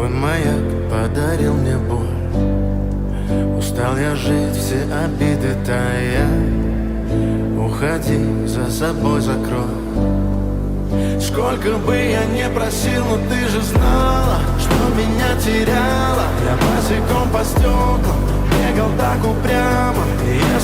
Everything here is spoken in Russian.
Твой маяк подарил мне боль. Устал я жить, все обиды тая. Уходи, за собой закрой. Сколько бы я не просил, но ты же знала, что меня теряла. Я босиком по стеклам бегал так упрямо. И